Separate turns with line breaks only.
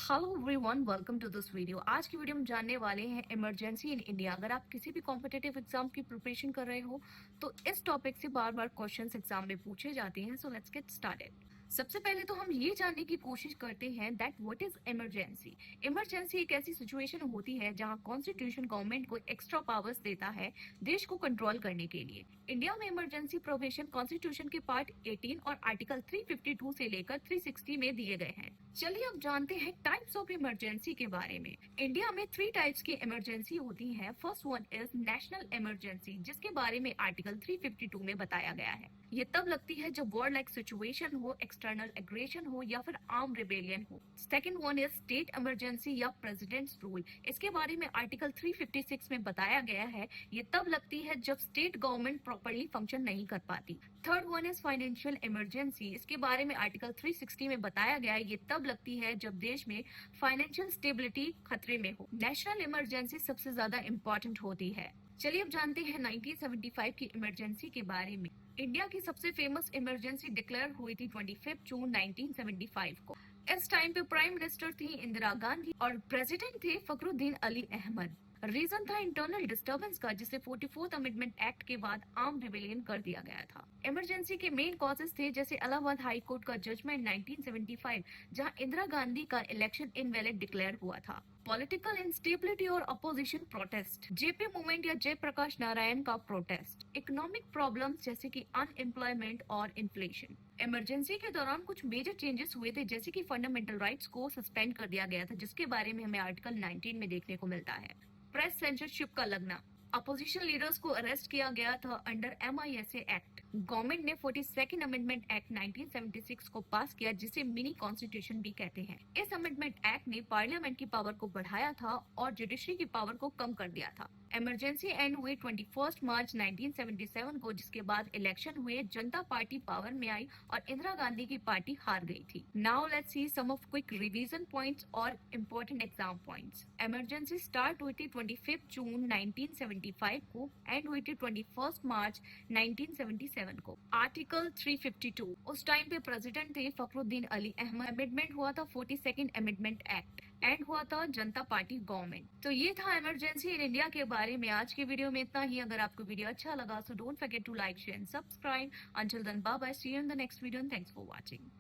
Hello everyone, welcome to this video. आज की video में जानने वाले हैं इमरजेंसी इन इंडिया। अगर आप किसी भी कॉम्पिटिटिव एग्जाम की प्रिपरेशन कर रहे हो तो इस टॉपिक से बार बार क्वेश्चंस एग्जाम में पूछे जाते हैं। So let's get started. सबसे पहले तो हम ये जानने की कोशिश करते हैं that what is emergency. Emergency एक ऐसी सिचुएशन होती है जहां कॉन्स्टिट्यूशन गवर्नमेंट को एक्स्ट्रा पावर्स देता है देश को कंट्रोल करने के लिए। इंडिया में इमरजेंसी प्रोविजन कॉन्स्टिट्यूशन के पार्ट 18 और आर्टिकल 352 से लेकर 360 में दिए गए हैं। चलिए अब जानते हैं टाइप्स ऑफ इमरजेंसी के बारे में। इंडिया में 3 टाइप्स की इमरजेंसी होती है। First one is national emergency, जिसके बारे में आर्टिकल 352 में बताया गया है। ये तब लगती है जब वॉर लाइक सिचुएशन हो, एक्सटर्नल एग्रेशन हो या फिर आर्म रिबेलियन हो। Second one is state emergency या प्रेसिडेंट्स रूल। इसके बारे में आर्टिकल 356 में बताया गया है। ये तब लगती है जब स्टेट गवर्नमेंट प्रॉपरली फंक्शन नहीं कर पाती। Third one is financial emergency. इसके बारे में आर्टिकल 360 में बताया गया है। ये तब लगती है जब देश में फाइनेंशियल स्टेबिलिटी खतरे में हो। नेशनल इमरजेंसी सबसे ज्यादा इम्पोर्टेंट होती है। चलिए अब जानते हैं 1975 की इमरजेंसी के बारे में। इंडिया की सबसे फेमस इमरजेंसी डिक्लेयर हुई थी 25 जून 1975 को। इस टाइम पे प्राइम मिनिस्टर थी इंदिरा गांधी और प्रेसिडेंट थे फखरुद्दीन अली अहमद। रीजन था इंटरनल डिस्टर्बेंस का, जिसे 44th अमेंडमेंट एक्ट के बाद आर्म रिबेलियन कर दिया गया था। इमरजेंसी के मेन कॉजेस थे जैसे इलाहाबाद हाई कोर्ट का जजमेंट 1975, जहां इंदिरा गांधी का इलेक्शन इनवैलिड डिक्लेयर हुआ था। पॉलिटिकल इंस्टेबिलिटी और अपोजिशन प्रोटेस्ट, जेपी मूवमेंट या जयप्रकाश नारायण का प्रोटेस्ट। इकोनॉमिक प्रॉब्लम्स जैसे कि अनएम्प्लॉयमेंट और इन्फ्लेशन। इमरजेंसी के दौरान कुछ मेजर चेंजेस हुए थे, जैसे कि फंडामेंटल राइट्स को सस्पेंड कर दिया गया था, जिसके बारे में हमें आर्टिकल 19 में देखने को मिलता है। प्रेस सेंसरशिप का लगना, अपोजिशन लीडर्स को अरेस्ट किया गया था अंडर MISA एक्ट। गवर्नमेंट ने 42nd अमेंडमेंट एक्ट 1976 को पास किया, जिसे मिनी कॉन्स्टिट्यूशन भी कहते हैं। इस अमेंडमेंट एक्ट ने पार्लियामेंट की पावर को बढ़ाया था और जुडिशरी की पावर को कम कर दिया था। इमरजेंसी एंड हुई 21 मार्च 1977 को, जिसके बाद इलेक्शन हुए, जनता पार्टी पावर में आई और इंदिरा गांधी की पार्टी हार गई थी। Now let's see some of quick revision points और important exam points. Emergency start हुई थी 25 जून 1975 को, एंड हुई थी 21 मार्च 1977 को। आर्टिकल 352, उस टाइम पे प्रेसिडेंट थे फखरुद्दीन अली अहमद। अमेंडमेंट हुआ था 42nd अमेंडमेंट एक्ट, एंड हुआ था जनता पार्टी गवर्नमेंट। तो ये था इमरजेंसी इन इंडिया के बारे में। आज के वीडियो में इतना ही। अगर आपको वीडियो अच्छा लगा so don't forget to like, share and subscribe. Until then bye bye, see you in the next video and thanks for watching.